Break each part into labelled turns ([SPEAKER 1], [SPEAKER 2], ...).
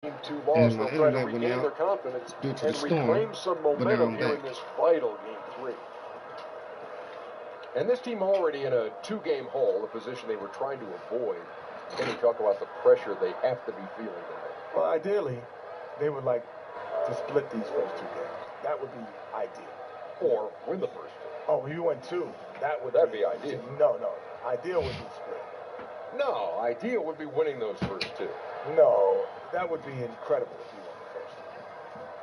[SPEAKER 1] Too
[SPEAKER 2] And
[SPEAKER 1] lost,
[SPEAKER 2] my
[SPEAKER 1] they'll try to
[SPEAKER 2] internet went
[SPEAKER 1] regain
[SPEAKER 2] out
[SPEAKER 1] their confidence
[SPEAKER 2] due to the
[SPEAKER 1] and
[SPEAKER 2] storm,
[SPEAKER 1] reclaim some
[SPEAKER 2] but now
[SPEAKER 1] momentum
[SPEAKER 2] I'm
[SPEAKER 1] here in
[SPEAKER 2] back.
[SPEAKER 1] this vital Game 3. And this team already in a two-game hole, a position they were trying to avoid. Can you talk about the pressure they have to be feeling tonight?
[SPEAKER 3] Well, ideally, they would like to split these first two games. That would be ideal.
[SPEAKER 1] Or win the first two.
[SPEAKER 3] Oh, you went two.
[SPEAKER 1] That'd be ideal.
[SPEAKER 3] No. Ideal would be split.
[SPEAKER 1] No, ideal would be winning those first two.
[SPEAKER 3] No, that would be incredible if you won the first two.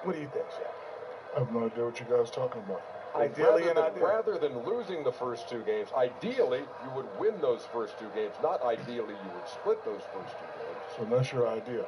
[SPEAKER 3] What do you think, Shaq?
[SPEAKER 4] I have no idea what you guys are talking about.
[SPEAKER 1] Rather than losing the first two games, ideally you would win those first two games. Not ideally you would split those first two games.
[SPEAKER 4] So that's your idea.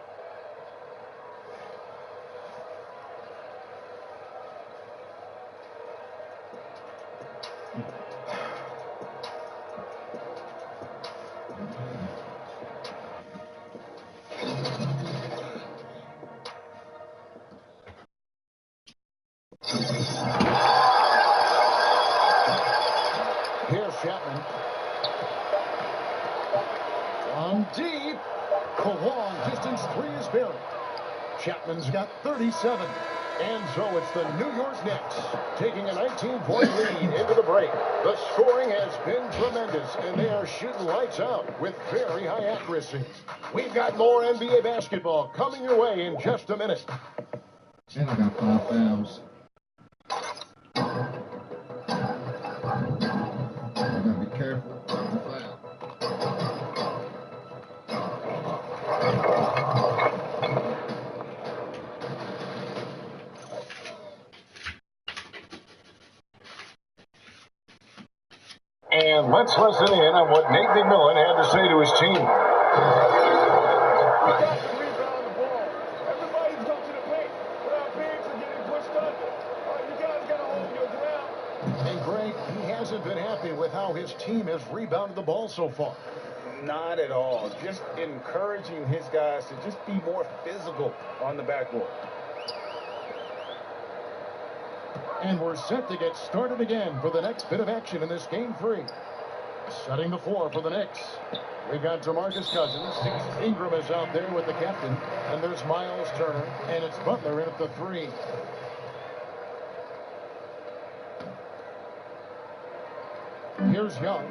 [SPEAKER 5] Here's Chapman. On deep. The long distance three is buried. Chapman's got 37. And so it's the New York Knicks taking a 19-point lead into the break. The scoring has been tremendous, and they are shooting lights out with very high accuracy. We've got more NBA basketball coming your way in just a minute.
[SPEAKER 2] And I got 5 fouls. I gotta be careful with the foul.
[SPEAKER 5] And let's listen in on what Nate McMillan had to say to his team.
[SPEAKER 3] You got to rebound the ball. Everybody's come to the paint, but our bigs are getting pushed under. You guys got to hold your ground.
[SPEAKER 5] And Greg, he hasn't been happy with how his team has rebounded the ball so far.
[SPEAKER 6] Not at all. Just encouraging his guys to just be more physical on the backboard.
[SPEAKER 5] And we're set to get started again for the next bit of action in this Game 3. Setting the floor for the Knicks. We've got DeMarcus Cousins. Ingram is out there with the captain. And there's Miles Turner. And it's Butler in at the 3. Here's Young.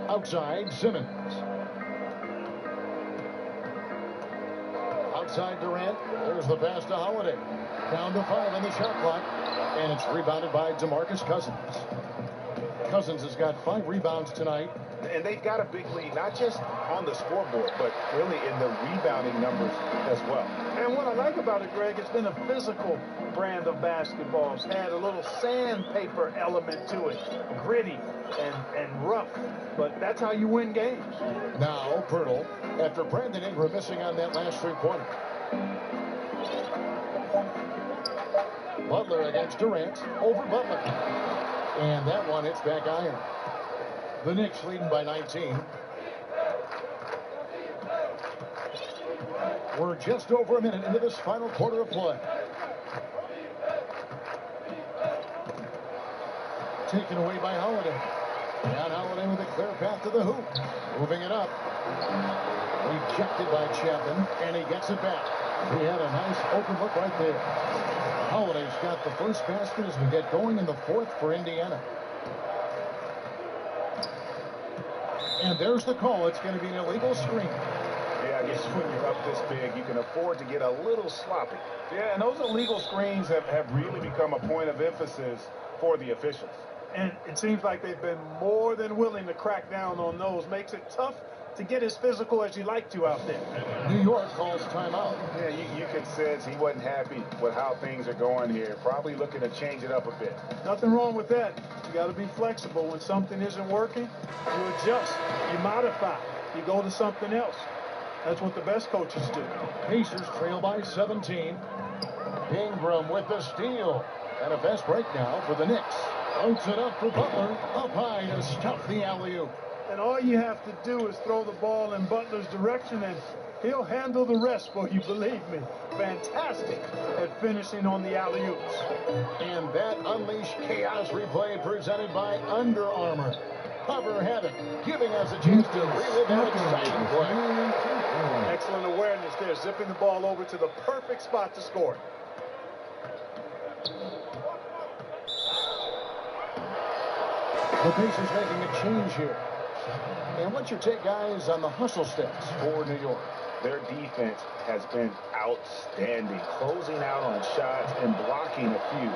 [SPEAKER 5] Outside, Simmons. Outside Durant. There's the pass to Holiday. Down to 5 on the shot clock. And it's rebounded by DeMarcus Cousins. Cousins has got 5 rebounds tonight.
[SPEAKER 6] And they've got a big lead, not just on the scoreboard, but really in the rebounding numbers as well.
[SPEAKER 7] And what I like about it, Greg, it's been a physical brand of basketball. It's had a little sandpaper element to it, gritty and rough. But that's how you win games.
[SPEAKER 5] Now, Pirtle, after Brandon Ingram missing on that last three-pointer. Butler against Durant, over Butler. And that one hits back iron. The Knicks leading by 19. We're just over a minute into this final quarter of play. Taken away by Holiday. And Holiday with a clear path to the hoop. Moving it up. Rejected by Chapman, and he gets it back. He had a nice open look right there. Holiday's got the first basket as we get going in the fourth for Indiana. And there's the call. It's going to be an illegal screen.
[SPEAKER 6] Yeah, I guess when you're up this big, you can afford to get a little sloppy.
[SPEAKER 3] Yeah, and those illegal screens have really become a point of emphasis for the officials.
[SPEAKER 7] And it seems like they've been more than willing to crack down on those. Makes it tough to get as physical as you like to out there.
[SPEAKER 5] New York calls timeout.
[SPEAKER 6] Yeah, you could sense he wasn't happy with how things are going here. Probably looking to change it up a bit.
[SPEAKER 7] Nothing wrong with that. You got to be flexible. When something isn't working, you adjust, you modify, you go to something else. That's what the best coaches do.
[SPEAKER 5] Pacers trail by 17. Ingram with the steal. And a fast break now for the Knicks. Floats it up for Butler. Up high to stuff the alley-oop.
[SPEAKER 7] And all you have to do is throw the ball in Butler's direction, and he'll handle the rest for you, believe me. Fantastic at finishing on the alley-oops.
[SPEAKER 5] And that Unleashed Chaos replay presented by Under Armour. Cover Havoc, giving us a chance to relive that exciting play.
[SPEAKER 7] Excellent awareness there, zipping the ball over to the perfect spot to score it.
[SPEAKER 5] The Pacers making a change here. And what's your take, guys, on the hustle steps for New York?
[SPEAKER 6] Their defense has been outstanding, closing out on shots and blocking a few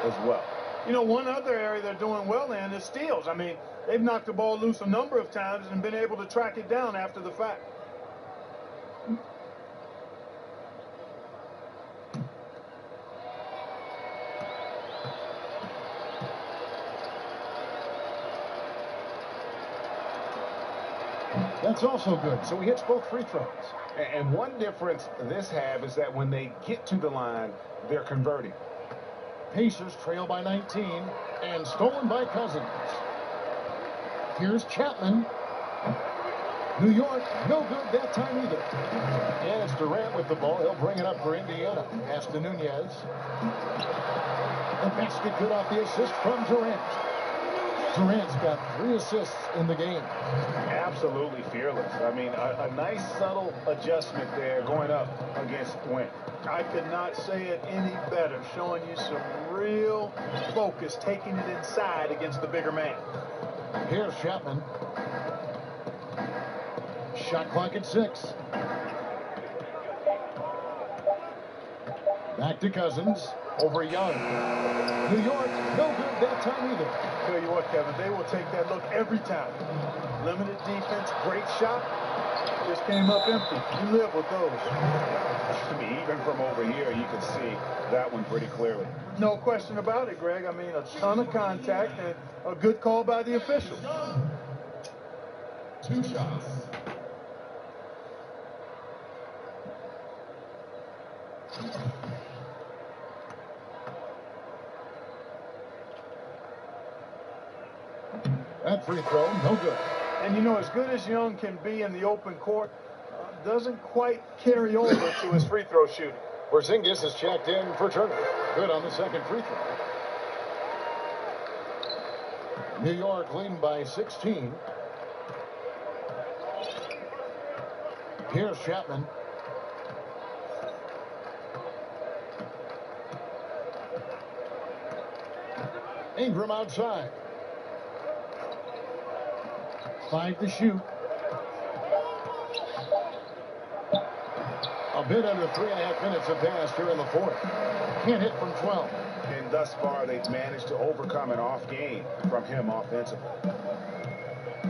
[SPEAKER 6] as well.
[SPEAKER 7] You know, one other area they're doing well in is steals. I mean, they've knocked the ball loose a number of times and been able to track it down after the fact.
[SPEAKER 5] That's also good. So he hits both free throws.
[SPEAKER 6] And one difference this have is that when they get to the line, they're converting.
[SPEAKER 5] Pacers trail by 19 and stolen by Cousins. Here's Chapman. New York, no good that time either. And it's Durant with the ball. He'll bring it up for Indiana. Pass to Nunez. The basket good off the assist from Durant. Durant's got 3 assists in the game.
[SPEAKER 6] Absolutely fearless. I mean, a nice subtle adjustment there going up against Wynn.
[SPEAKER 7] I could not say it any better, showing you some real focus, taking it inside against the bigger man.
[SPEAKER 5] Here's Chapman. Shot clock at 6. Back to Cousins. Over Young. New York, no good that time either.
[SPEAKER 7] Tell you what, Kevin, they will take that look every time. Limited defense, great shot. Just came up empty. You live with those.
[SPEAKER 6] I mean, even from over here, you can see that one pretty clearly.
[SPEAKER 7] No question about it, Greg. I mean, a ton of contact and a good call by the official.
[SPEAKER 2] 2 shots.
[SPEAKER 5] That free throw, no good.
[SPEAKER 7] And you know, as good as Young can be in the open court, doesn't quite carry over to his free throw shooting.
[SPEAKER 5] Porzingis is checked in for Turner. Good on the second free throw. New York leading by 16. Here's Chapman. Ingram outside. 5 to shoot. A bit under 3.5 minutes have passed here in the fourth. Can't hit from 12.
[SPEAKER 6] And thus far, they've managed to overcome an off game from him offensively.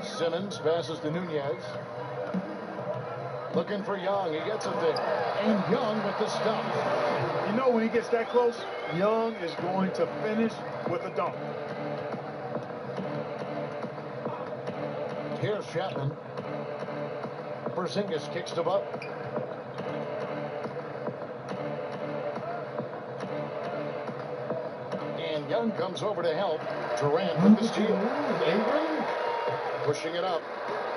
[SPEAKER 5] Simmons passes to Nunez. Looking for Young. He gets it there. And Young with the stop.
[SPEAKER 7] You know, when he gets that close, Young is going to finish with a dunk.
[SPEAKER 5] Here's Chapman. Porzingis kicks to Butler. And Young comes over to help. Durant with the steal. Ingram pushing it up.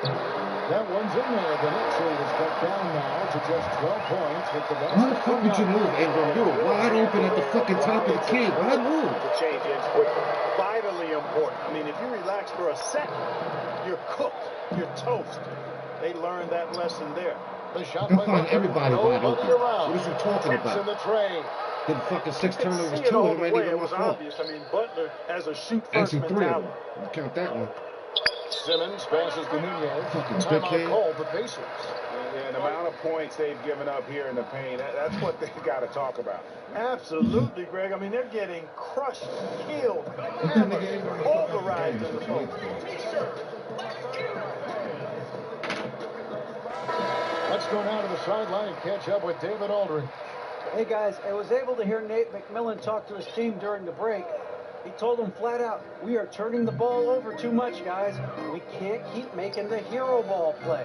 [SPEAKER 5] That one's in there. The Knicks lead is cut down now to just 12 points with the rest.
[SPEAKER 2] Why the fuck did you move, Ingram? You were wide open at the fucking top of the key. Why move?
[SPEAKER 7] To change ends quickly. Vitally important. I mean, if you relax for a second, you're cooked. You're toast. They learned that lesson there.
[SPEAKER 5] The shot
[SPEAKER 2] They'll
[SPEAKER 5] by
[SPEAKER 2] find
[SPEAKER 5] Butler.
[SPEAKER 2] everybody
[SPEAKER 5] No
[SPEAKER 2] wide
[SPEAKER 5] looking
[SPEAKER 2] open.
[SPEAKER 5] around.
[SPEAKER 2] What is he talking
[SPEAKER 5] Tips in
[SPEAKER 2] about?
[SPEAKER 5] the tray.
[SPEAKER 2] Did fucking 6
[SPEAKER 7] You can
[SPEAKER 2] turnovers,
[SPEAKER 7] see it
[SPEAKER 2] 2
[SPEAKER 7] all
[SPEAKER 2] of
[SPEAKER 7] the
[SPEAKER 2] them ain't
[SPEAKER 7] way.
[SPEAKER 2] even
[SPEAKER 7] It
[SPEAKER 2] my
[SPEAKER 7] was
[SPEAKER 2] fault.
[SPEAKER 7] obvious. I mean, Butler has a shoot first
[SPEAKER 2] Actually, 3 of them.
[SPEAKER 7] mentality.
[SPEAKER 2] You count that one.
[SPEAKER 5] Simmons passes to Nunez.
[SPEAKER 2] Fucking
[SPEAKER 5] Timeout
[SPEAKER 2] dickhead.
[SPEAKER 5] called the Pacers.
[SPEAKER 6] And the amount of points they've given up here in the paint, that's what they've got to talk about.
[SPEAKER 7] Absolutely, Greg. I mean, they're getting crushed, killed, hammered, pulverized in the paint.
[SPEAKER 5] Let's go now to the sideline and catch up with David Aldridge.
[SPEAKER 8] Hey guys, I was able to hear Nate McMillan talk to his team during the break. He told them flat out, we are turning the ball over too much, guys. We can't keep making the hero ball play.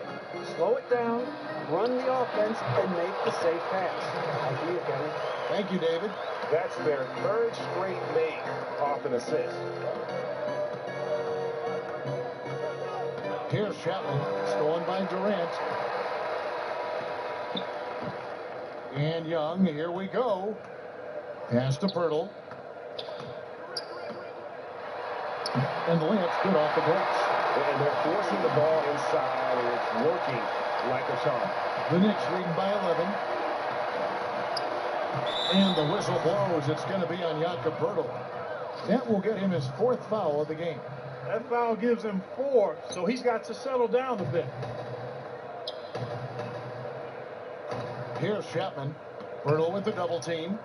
[SPEAKER 8] Slow it down, run the offense, and make the safe pass. Back to you, Kevin.
[SPEAKER 5] Thank you, David.
[SPEAKER 6] That's their 3rd straight make off an assist.
[SPEAKER 5] Here's Chapman, stolen by Durant. And Young, here we go. Pass to Pirtle. And the layup's good off the glass.
[SPEAKER 6] And they're forcing the ball inside, and it's working like a charm.
[SPEAKER 5] The Knicks leading by 11. And the whistle blows. It's going to be on Jakob Poeltl. That will get him his 4th foul of the game.
[SPEAKER 7] That foul gives him 4, so he's got to settle down a bit.
[SPEAKER 5] Here's Chapman. Poeltl with the double team.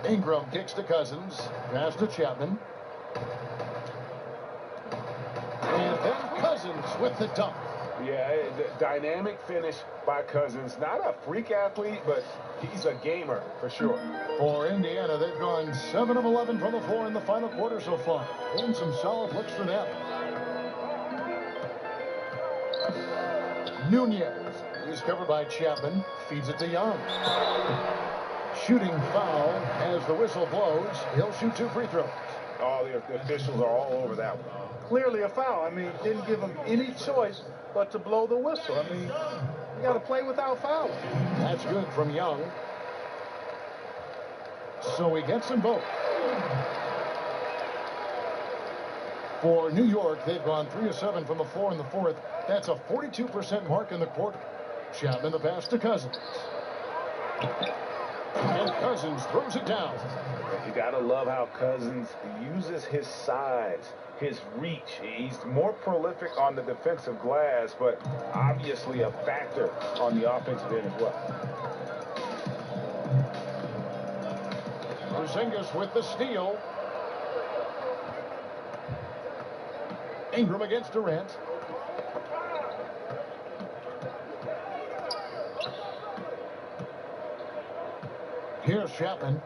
[SPEAKER 5] Ingram kicks to Cousins. Pass to Chapman. And then Cousins with the dunk.
[SPEAKER 6] Yeah, dynamic finish by Cousins. Not a freak athlete, but he's a gamer for sure.
[SPEAKER 5] For Indiana, they've gone 7 of 11 from the floor in the final quarter so far. And some solid looks for them. Nunez. He's covered by Chapman. Feeds it to Young. Shooting foul as the whistle blows. He'll shoot 2 free throws.
[SPEAKER 6] All the officials are all over that one.
[SPEAKER 7] Clearly a foul. I mean, didn't give him any choice but to blow the whistle. I mean, you got to play without fouling.
[SPEAKER 5] That's good from Young. So he gets them both. For New York, they've gone 3 of 7 from the floor in the 4th. That's a 42% mark in the quarter. Chapman the pass to Cousins. And Cousins throws it down.
[SPEAKER 6] You got to love how Cousins uses his size, his reach. He's more prolific on the defensive glass, but obviously a factor on the offensive end as well.
[SPEAKER 5] Porzingis with the steal. Ingram against Durant. Here's Chapman.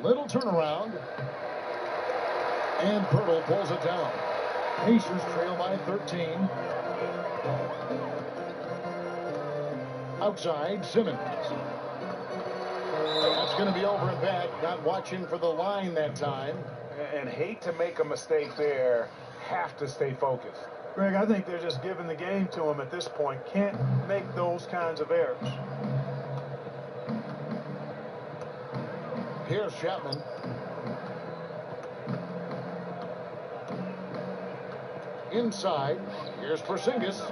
[SPEAKER 5] Little turnaround. And Poeltl pulls it down. Pacers trail by 13. Outside, Simmons. That's going to be over and back. Not watching for the line that time.
[SPEAKER 6] And hate to make a mistake there. Have to stay focused.
[SPEAKER 7] Greg, I think they're just giving the game to him at this point. Can't make those kinds of errors.
[SPEAKER 5] Here's Chapman. Inside. Here's Porzingis.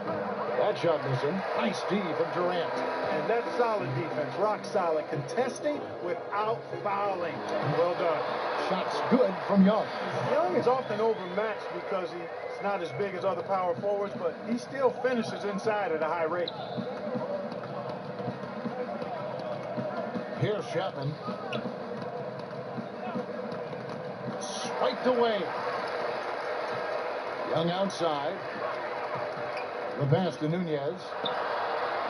[SPEAKER 5] That shot missing. Nice D from Durant.
[SPEAKER 7] And that's solid defense. Rock solid. Contesting without fouling. Well done.
[SPEAKER 5] Shots good from Young.
[SPEAKER 7] Young is often overmatched because he's not as big as other power forwards, but he still finishes inside at a high rate.
[SPEAKER 5] Here's Chapman. Swiped away. Young outside. The pass to Nunez.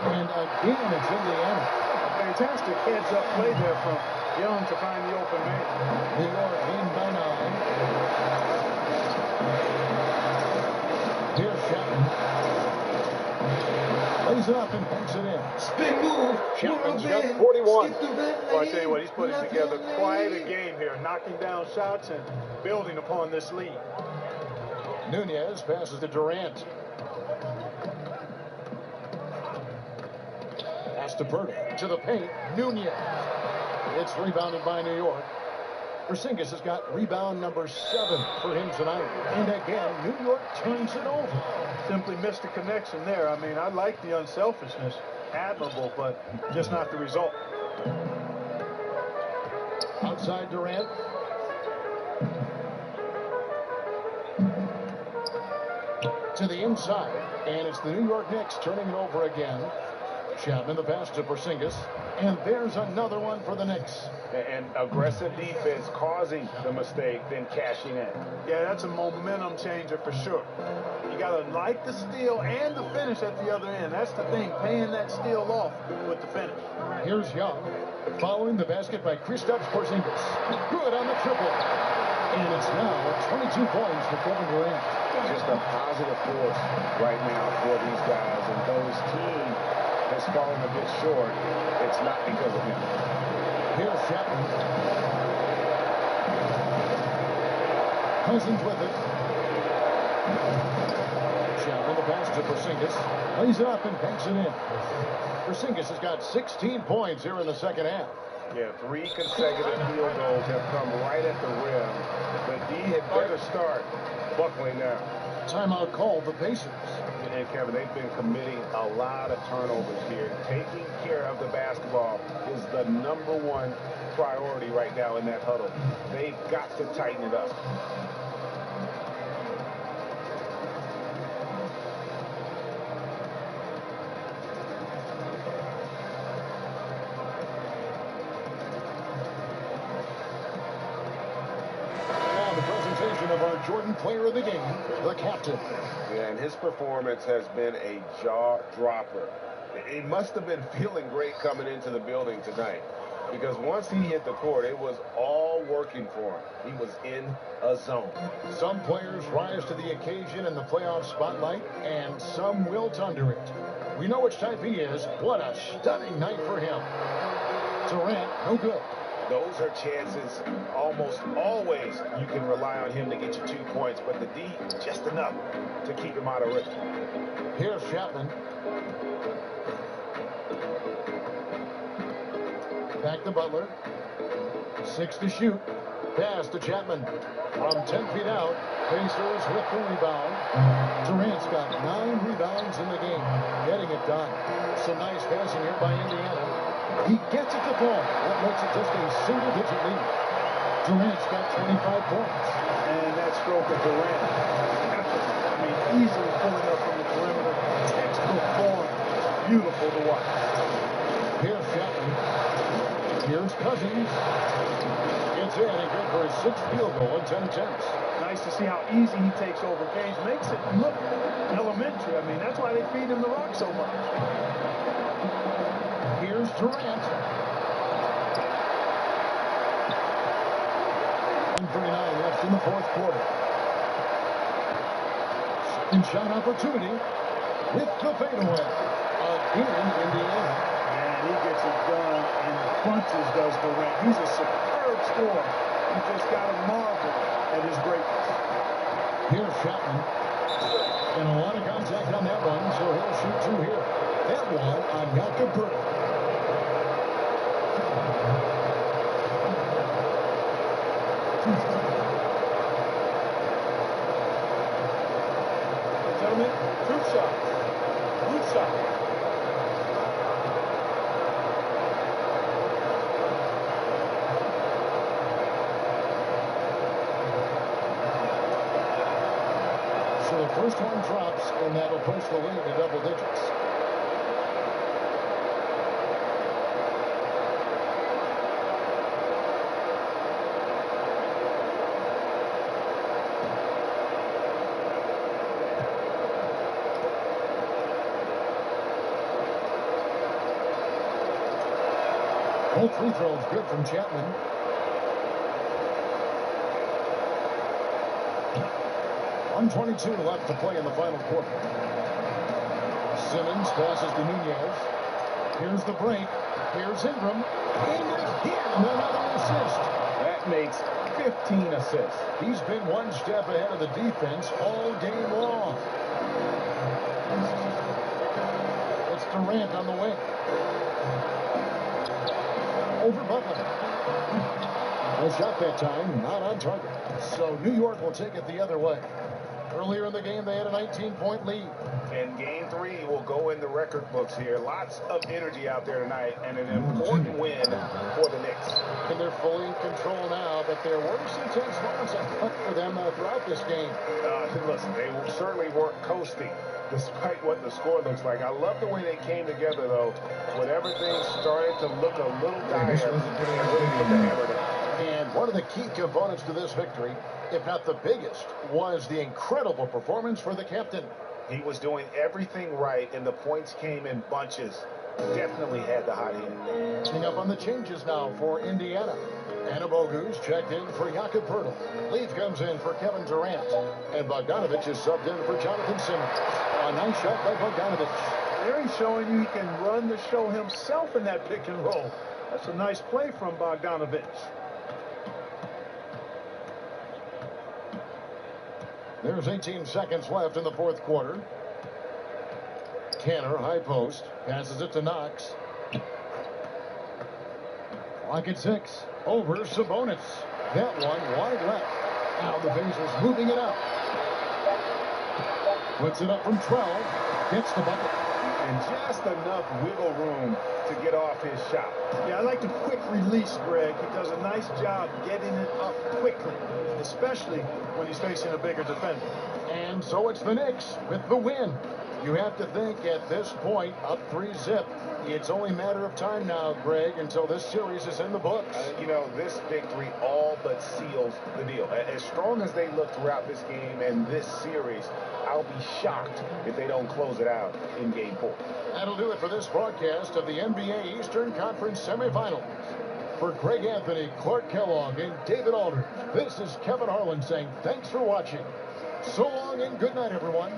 [SPEAKER 5] And again, it's Indiana.
[SPEAKER 7] A fantastic heads-up play there from Young to find the open man.
[SPEAKER 5] New York leading by 9. Here's Chapman. Lays it up and banks it in.
[SPEAKER 2] Spin move.
[SPEAKER 5] Chapman's got
[SPEAKER 1] 41.
[SPEAKER 7] Well, I tell you what, he's putting together quite a game here, knocking down shots and building upon this lead.
[SPEAKER 5] Nunez passes to Durant. Pass to Poeltl. To the paint. Nunez. It's rebounded by New York. Porzingis has got rebound number 7 for him tonight. And again, New York turns it over.
[SPEAKER 7] Simply missed the connection there. I mean, I like the unselfishness. Admirable, but just not the result.
[SPEAKER 5] Outside Durant. To the inside. And it's the New York Knicks turning it over again. Chapman the pass to Porzingis. And there's another one for the Knicks.
[SPEAKER 6] And aggressive defense causing the mistake, then cashing in.
[SPEAKER 7] Yeah, that's a momentum changer for sure. You got to like the steal and the finish at the other end. That's the thing, paying that steal off with the finish.
[SPEAKER 5] Here's Young. Following the basket by Kristaps Porzingis. Good on the triple. And it's now 22 points for Kevin Durant.
[SPEAKER 6] Just a positive force right now for these guys. And though his team has fallen a bit short, it's not because of him.
[SPEAKER 5] Here's Chapman. Cousins with it. Chapman the pass to Porzingis. Lays it up and banks it in. Porzingis has got 16 points here in the second half.
[SPEAKER 6] Yeah, 3 consecutive field goals have come right at the rim. The D had better start buckling now.
[SPEAKER 5] Timeout called the Pacers.
[SPEAKER 6] And Kevin, they've been committing a lot of turnovers here. Taking care of the basketball is the #1 priority right now in that huddle. They've got to tighten it up.
[SPEAKER 5] Of our Jordan player of the game, the captain.
[SPEAKER 6] Yeah, and his performance has been a jaw-dropper. He must have been feeling great coming into the building tonight, because once he hit the court, it was all working for him. He was in a zone.
[SPEAKER 5] Some players rise to the occasion in the playoff spotlight, and some wilt under it. We know which type he is. What a stunning night for him. Durant, no good.
[SPEAKER 6] Those are chances almost always you can rely on him to get you 2 points, but the D, just enough to keep him out of rhythm.
[SPEAKER 5] Here's Chapman. Back to Butler. 6 to shoot. Pass to Chapman. From 10 feet out, Pacers with the rebound. Durant's got 9 rebounds in the game. Getting it done. Some nice passing here by Indiana. He gets it to fall. That makes it just a single-digit lead. Durant's got 25 points.
[SPEAKER 7] And that stroke of Durant, I mean, easily pulling up from the perimeter. Textbook form. Beautiful to watch.
[SPEAKER 5] Here's Chapman. Here's Cousins. It's in and good for his 6th field goal in 10 attempts.
[SPEAKER 7] Nice to see how easy he takes over games. Makes it look elementary. I mean, that's why they feed him the rock so much.
[SPEAKER 5] Here's Durant. 1:39 left in the 4th quarter. Second shot opportunity with the fadeaway. Again, Indiana.
[SPEAKER 7] And he gets it done in bunches, does Durant. He's a superb scorer. You just got to marvel at his greatness.
[SPEAKER 5] Here's Chapman. And a lot of contact on that one, so he'll shoot 2 here. That one on Jakob Poeltl.
[SPEAKER 7] Gentlemen, group shot. Group shot.
[SPEAKER 5] So the first one drops, and that'll push the lead to double digits. Both free throws good from Chapman. .122 left to play in the final quarter. Simmons passes to Nunez. Here's the break. Here's Ingram. And again, another assist.
[SPEAKER 6] That makes 15 assists.
[SPEAKER 5] He's been one step ahead of the defense all game long. It's Durant on the wing. Over Butler. No shot that time, not on target. So New York will take it the other way. Earlier in the game, they had a 19-point lead.
[SPEAKER 6] And game 3 will go in the record books here. Lots of energy out there tonight, and an important win for the Knicks.
[SPEAKER 5] And they're fully in control now, but there were some tense moments for them throughout this game.
[SPEAKER 6] Listen, they certainly weren't coasting, despite what the score looks like. I love the way they came together, though, when everything started to look a little dire.
[SPEAKER 5] And one of the key components to this victory, if not the biggest, was the incredible performance for the captain.
[SPEAKER 6] He was doing everything right, and the points came in bunches. Definitely had the hot hand.
[SPEAKER 5] Coming up on the changes now for Indiana. Anabogu's checked in for Jakob Poeltl. Leaf comes in for Kevin Durant. And Bogdanovich is subbed in for Jonathan Simmons. A nice shot by Bogdanovich.
[SPEAKER 7] There he's showing you he can run the show himself in that pick and roll. That's a nice play from Bogdanovich.
[SPEAKER 5] There's 18 seconds left in the 4th quarter. Canner, high post, passes it to Knox. Pocket 6. Over Sabonis. That one wide left. Now the Blazers moving it up. Puts it up from 12. Gets the bucket.
[SPEAKER 6] And just enough wiggle room to get off his shot.
[SPEAKER 7] Yeah, I like the quick release, Greg. He does a nice job getting it up quickly, especially when he's facing a bigger defender.
[SPEAKER 5] And so it's the Knicks with the win. You have to think at this point, up 3-zip. It's only a matter of time now, Greg, until this series is in the books.
[SPEAKER 6] You know, this victory all but seals the deal. As strong as they look throughout this game and this series, I'll be shocked if they don't close it out in Game 4.
[SPEAKER 5] That'll do it for this broadcast of the NBA Eastern Conference semifinals. For Greg Anthony, Clark Kellogg, and David Alder, this is Kevin Harlan saying thanks for watching. So long and good night, everyone.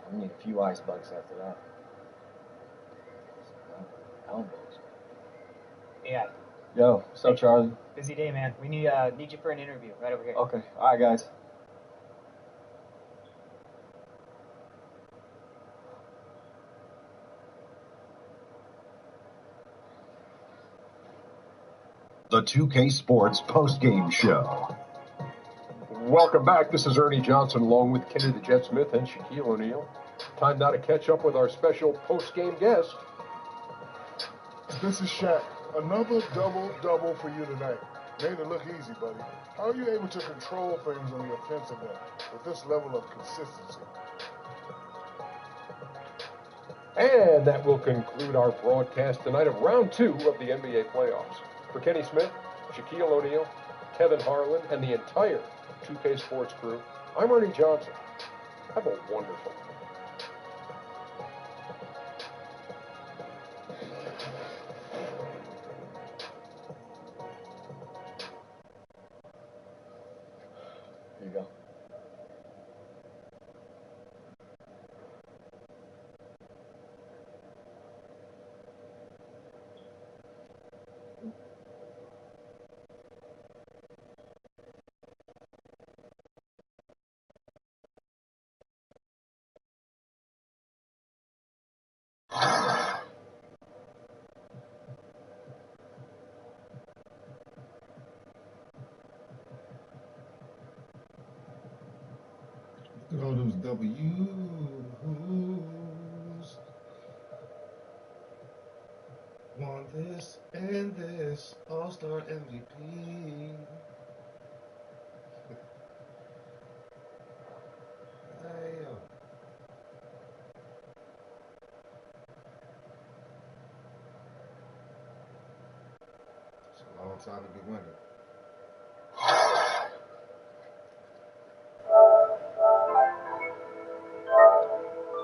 [SPEAKER 9] I need a few ice bucks after that. Elbows.
[SPEAKER 10] Yeah.
[SPEAKER 9] Yo, what's up, Charlie?
[SPEAKER 10] Busy day, man. We need you for an interview right over here.
[SPEAKER 9] Okay. All right, guys.
[SPEAKER 11] The 2K Sports postgame show.
[SPEAKER 1] Welcome back. This is Ernie Johnson along with Kenny the Jet Smith and Shaquille O'Neal. Time now to catch up with our special post-game guest.
[SPEAKER 4] This is Shaq. Another double-double for you tonight. Made it look easy, buddy. How are you able to control things on the offensive end with this level of consistency?
[SPEAKER 1] And that will conclude our broadcast tonight of round 2 of the NBA playoffs. For Kenny Smith, Shaquille O'Neal, Kevin Harlan, and the entire 2K Sports crew, I'm Ernie Johnson. Have a wonderful night.
[SPEAKER 9] Here you go.
[SPEAKER 2] Look at all those W's. Want this and this All-Star MVP. Damn. It's a long time to be winning.